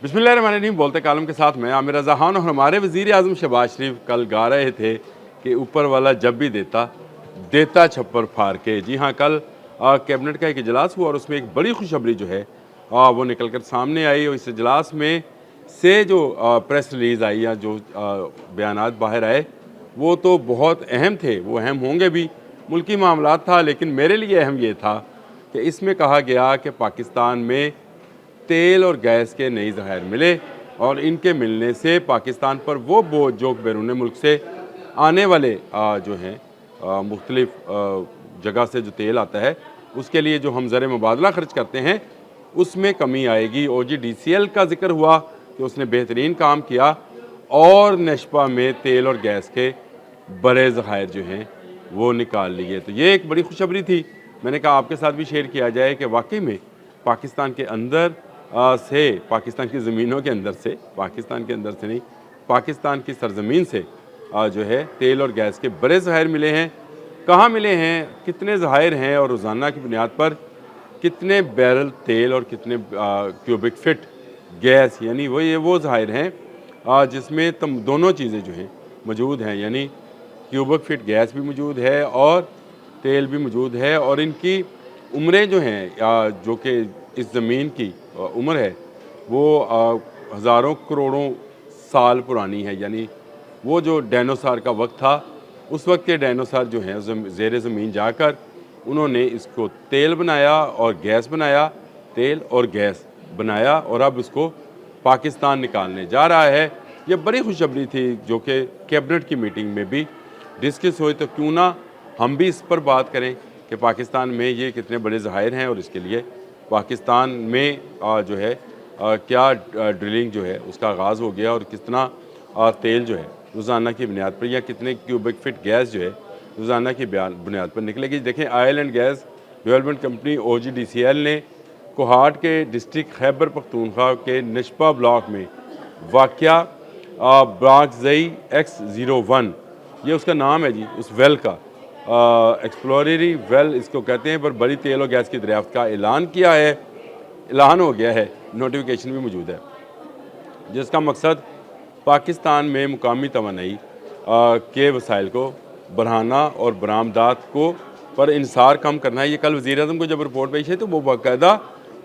बिस्मिल्लाहिर्रहमानिर्रहीम। बोलते कालम के साथ मैं आमिर रज़ा खान और हमारे वज़ीर आज़म शहबाज शरीफ कल गा रहे थे कि ऊपर वाला जब भी देता देता छप्पर फाड़ के। जी हाँ, कल कैबिनेट का एक इजलास हुआ और उसमें एक बड़ी खुशखबरी जो है वो निकल कर सामने आई। और इस इजलास में से जो प्रेस रिलीज़ आई या जो बयानात बाहर आए वो तो बहुत अहम थे, वो अहम होंगे भी, मुल्की मामलात था। लेकिन मेरे लिए अहम ये था कि इसमें कहा गया कि पाकिस्तान में तेल और गैस के नई ज़खायर मिले और इनके मिलने से पाकिस्तान पर वो बोझ जो बैरून मुल्क से आने वाले जो हैं मुख्तलिफ जगह से जो तेल आता है उसके लिए जो हम ज़र मुबादला ख़र्च करते हैं उसमें कमी आएगी। OGDCL का जिक्र हुआ कि उसने बेहतरीन काम किया और नशपा में तेल और गैस के बड़े ज़खायर जो हैं वो निकाल लिए। तो ये एक बड़ी खुशखबरी थी। मैंने कहा आपके साथ भी शेयर किया जाए कि वाकई में पाकिस्तान के अंदर से, पाकिस्तान की ज़मीनों के अंदर से, पाकिस्तान के अंदर से नहीं, पाकिस्तान की सरजमीन से जो है तेल और गैस के बड़े ज़खायर मिले हैं। कहाँ मिले हैं, कितने ज़खायर हैं और रोज़ाना की बुनियाद पर कितने बैरल तेल और कितने क्यूबिक फिट गैस, यानी वो ज़खायर हैं जिसमें दोनों चीज़ें जो हैं मौजूद हैं। यानी क्यूबिक फिट गैस भी मौजूद है और तेल भी मौजूद है। और इनकी उम्रें जो हैं जो कि इस ज़मीन की उम्र है वो हज़ारों करोड़ों साल पुरानी है। यानी वो जो डायनासोर का वक्त था उस वक्त के डायनासोर जो हैं ज़ेर ज़मीन जाकर उन्होंने इसको तेल बनाया और गैस बनाया, तेल और गैस बनाया और अब इसको पाकिस्तान निकालने जा रहा है। ये बड़ी खुशखबरी थी जो कि कैबिनेट की मीटिंग में भी डिस्कस हुई। तो क्यों ना हम भी इस पर बात करें कि पाकिस्तान में ये कितने बड़े ज़खायर हैं और इसके लिए पाकिस्तान में जो है क्या ड्रिलिंग जो है उसका आगाज़ हो गया और कितना तेल जो है रोज़ाना की बुनियाद पर या कितने क्यूबिक फिट गैस जो है रोज़ाना की बुनियाद पर निकलेगी। देखें, oil and gas development company OGDCL ने कोहाट के डिस्ट्रिक्ट खैबर पख्तूनख्वा के नशपा ब्लॉक में वाक़या ब्राकज़ई X01, ये उसका नाम है जी, उस वेल का एक्सप्लोररी वेल इसको कहते हैं, पर बड़ी तेल और गैस की दरियाफ्त का ऐलान किया है, ऐलान हो गया है, नोटिफिकेशन भी मौजूद है, जिसका मकसद पाकिस्तान में मुकामी तवानाई के वसाइल को बढ़ाना और बरामदात को पर इंसार कम करना है। ये कल वज़ीर आज़म को जब रिपोर्ट पेश है तो वो बाकायदा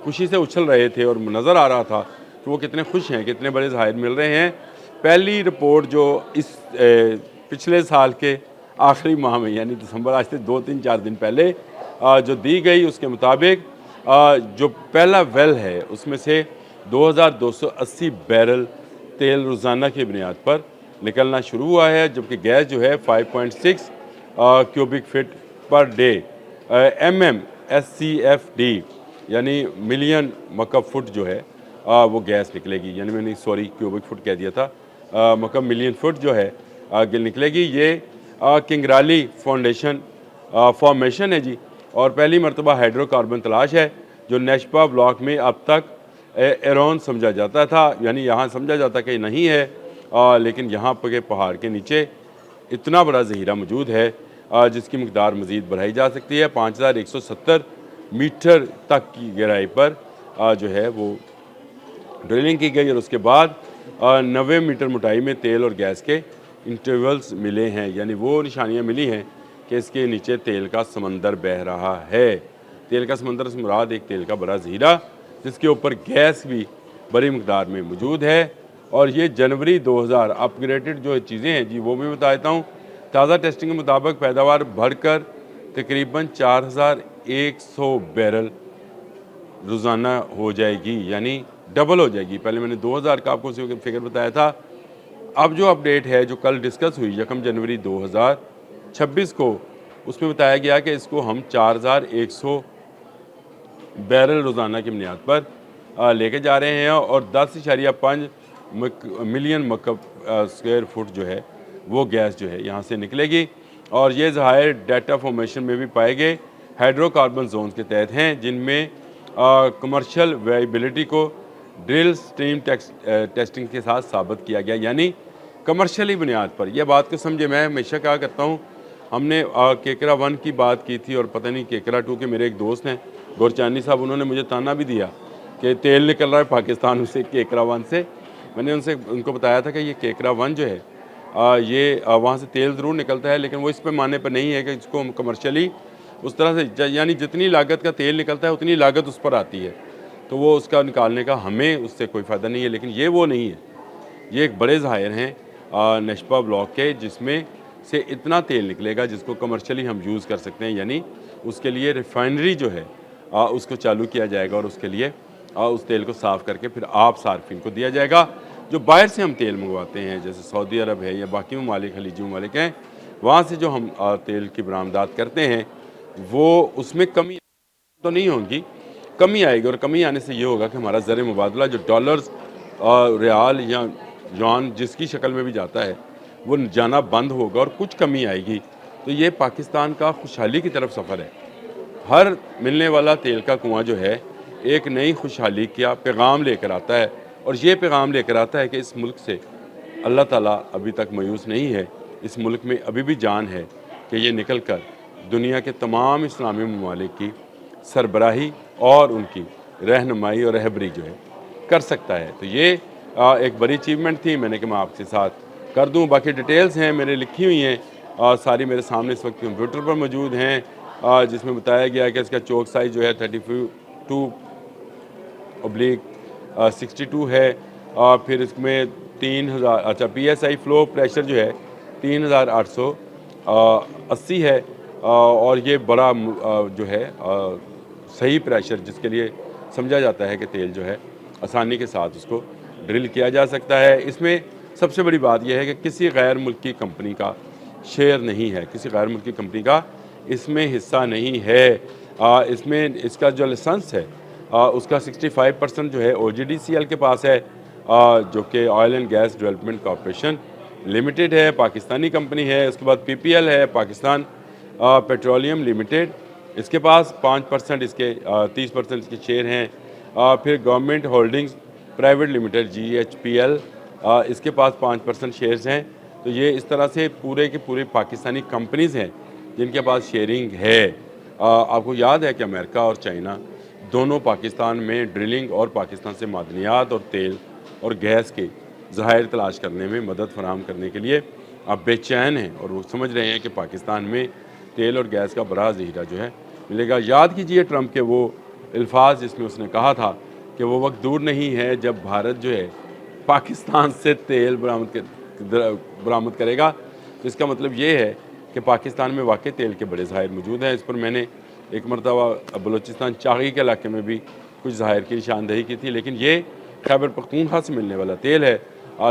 खुशी से उछल रहे थे और नज़र आ रहा था कि वो कितने खुश हैं, कितने बड़े ज़खायर मिल रहे हैं। पहली रिपोर्ट जो इस पिछले साल के आखिरी माह में यानी दिसंबर, आज से 2-3-4 दिन पहले जो दी गई उसके मुताबिक जो पहला वेल है उसमें से 2280 बैरल तेल रोज़ाना की बुनियाद पर निकलना शुरू हुआ है, जबकि गैस जो है 5.6 cubic fit per day MMSCFD यानी मिलियन मकब फुट जो है वो गैस निकलेगी। यानी मैंने सॉरी क्यूबिक फुट कह दिया था, मकब मिलियन फुट जो है निकलेगी। ये किंगराली फाउंडेशन फॉर्मेशन है जी और पहली मरतबा हाइड्रोकार्बन तलाश है जो नशपा ब्लॉक में अब तक एरोन समझा जाता था, यानी यहाँ समझा जाता कि नहीं है, लेकिन यहाँ पर के पहाड़ के नीचे इतना बड़ा ज़हीरा मौजूद है जिसकी मकदार मज़ीद बढ़ाई जा सकती है। 5170 मीटर तक की गहराई पर जो है वो ड्रिलिंग की गई और उसके बाद 90 मीटर मोटाई में तेल और गैस के इंटरवल्स मिले हैं। यानी वो निशानियाँ मिली हैं कि इसके नीचे तेल का समंदर बह रहा है। तेल का समंदर से मुराद एक तेल का बड़ा ज़हीरा जिसके ऊपर गैस भी बड़ी मकदार में मौजूद है। और ये जनवरी 2000 अपग्रेडेड जो चीज़ें हैं जी वो भी बता देता हूँ। ताज़ा टेस्टिंग के मुताबिक पैदावार बढ़कर तकरीबन 4100 बैरल रोज़ाना हो जाएगी, यानी डबल हो जाएगी। पहले मैंने 2000 का आपको फिगर बताया था। अब जो अपडेट है जो कल डिस्कस हुई 1 जनवरी 2026 को, उसमें बताया गया कि इसको हम 4100 बैरल रोज़ाना की बुनियाद पर लेके जा रहे हैं और 10.5 मिलियन मकब स्क्वायर फुट जो है वो गैस जो है यहाँ से निकलेगी। और ये ज़खायर डाटा फॉर्मेशन में भी पाए गए हाइड्रोकार्बन जोन के तहत हैं जिनमें कमर्शियल वेबिलिटी को ड्रिल स्ट्रीम टेस्टिंग के साथ साबित किया गया, यानी कमर्शियली बुनियाद पर। यह बात को समझे, मैं हमेशा क्या करता हूँ, हमने केकरा 1 की बात की थी और पता नहीं केकरा 2 के मेरे एक दोस्त हैं गोरचानी साहब, उन्होंने मुझे ताना भी दिया कि तेल निकल रहा है पाकिस्तान से केकरा वन से। मैंने उनको बताया था कि ये केकरा वन जो है ये वहाँ से तेल ज़रूर निकलता है, लेकिन वो इस पैमाने पर नहीं है कि इसको हम कमर्शियली उस तरह से यानी जितनी लागत का तेल निकलता है उतनी लागत उस पर आती है, तो वो उसका निकालने का हमें उससे कोई फ़ायदा नहीं है। लेकिन ये वो नहीं है, ये एक बड़े ज़ाहिर हैं नशपा ब्लॉक के, जिसमें से इतना तेल निकलेगा जिसको कमर्शियली हम यूज़ कर सकते हैं, यानी उसके लिए रिफाइनरी जो है उसको चालू किया जाएगा और उसके लिए उस तेल को साफ़ करके फिर आप सार्फिन को दिया जाएगा। जो बाहर से हम तेल मंगवाते हैं जैसे सऊदी अरब है या बाकी ममालिक खलीजी ममालिक हैं, वहाँ से जो हम तेल की बरामदात करते हैं वो उसमें कमी तो नहीं होगी, कमी आएगी। और कमी आने से ये होगा कि हमारा ज़र मुबादला जो डॉलर्स रियाल या युआन जिसकी शक्ल में भी जाता है वो जाना बंद होगा और कुछ कमी आएगी। तो ये पाकिस्तान का खुशहाली की तरफ सफ़र है। हर मिलने वाला तेल का कुआं जो है एक नई खुशहाली का पैगाम लेकर आता है, और ये पैगाम लेकर आता है कि इस मुल्क से अल्लाह ताला अभी तक मायूस नहीं है। इस मुल्क में अभी भी जान है कि ये निकल कर दुनिया के तमाम इस्लामी ममालिक की सरबराही और उनकी रहनुमाई और रहबरी जो है कर सकता है। तो ये एक बड़ी अचीवमेंट थी, मैंने कि मैं आपके साथ कर दूं। बाकी डिटेल्स हैं मेरे लिखी हुई हैं सारी मेरे सामने इस वक्त कंप्यूटर पर मौजूद हैं, जिसमें बताया गया है कि इसका चौक साइज़ जो है 32/62 है। फिर इसमें 3000 अच्छा PSI फ्लो प्रेशर जो है 3880 है, और ये बड़ा जो है सही प्रेशर जिसके लिए समझा जाता है कि तेल जो है आसानी के साथ उसको ड्रिल किया जा सकता है। इसमें सबसे बड़ी बात यह है कि किसी गैर मुल्की कंपनी का शेयर नहीं है, किसी गैर मुल्की कंपनी का इसमें हिस्सा नहीं है। इसमें इसका जो लाइसेंस है उसका 65% जो है OGDCL के पास है, जो कि oil and gas development corporation limited है, पाकिस्तानी कंपनी है। उसके बाद PPL है, पाकिस्तान पेट्रोलियम लिमिटेड, इसके पास 5% इसके 30% इसके शेयर हैं। फिर government holdings private limited GHPL, इसके पास 5% शेयर्स हैं। तो ये इस तरह से पूरे के पूरे पाकिस्तानी कंपनीज़ हैं जिनके पास शेयरिंग है। आपको याद है कि अमेरिका और चाइना दोनों पाकिस्तान में ड्रिलिंग और पाकिस्तान से मादनियात और तेल और गैस के ज़खायर तलाश करने में मदद फराहम करने के लिए अब बेचैन हैं, और वो समझ रहे हैं कि पाकिस्तान में तेल और गैस का बड़ा ज़ख़ीरा जो है मिलेगा। याद कीजिए ट्रंप के वो अल्फाज जिसमें उसने कहा था कि वो वक्त दूर नहीं है जब भारत जो है पाकिस्तान से तेल बरामद करेगा। तो इसका मतलब ये है कि पाकिस्तान में वाकई तेल के बड़े ज़खायर मौजूद हैं। इस पर मैंने एक मरतबा बलूचिस्तान चागी के इलाके में भी कुछ ज़खायर की निशानदेही की थी, लेकिन ये खैबर पख्तूनख्वा से मिलने वाला तेल है,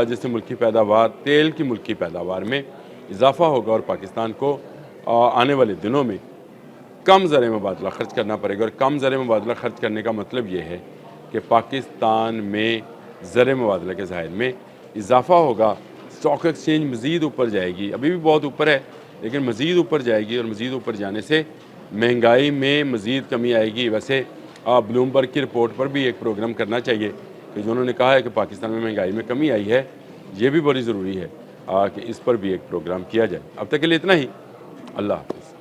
जिससे मुल्की पैदावार तेल की मुल्की पैदावार में इजाफ़ा होगा और पाकिस्तान को आने वाले दिनों में कम ज़र मुबादला ख़र्च करना पड़ेगा। और कम ज़र मुबादला ख़र्च करने का मतलब ये है कि पाकिस्तान में ज़र मुबादला के ज़खायर में इजाफ़ा होगा, स्टॉक एक्सचेंज मज़ीद ऊपर जाएगी, अभी भी बहुत ऊपर है लेकिन मज़ीद ऊपर जाएगी, और मज़ीद ऊपर जाने से महंगाई में मज़ीद कमी आएगी। वैसे ब्लूमबर्ग की रिपोर्ट पर भी एक प्रोग्राम करना चाहिए कि जो उन्होंने कहा है कि पाकिस्तान में महंगाई में कमी आई है, ये भी बड़ी ज़रूरी है कि इस पर भी एक प्रोग्राम किया जाए। अब तक के लिए इतना ही। अल्लाह हाफ़िज़।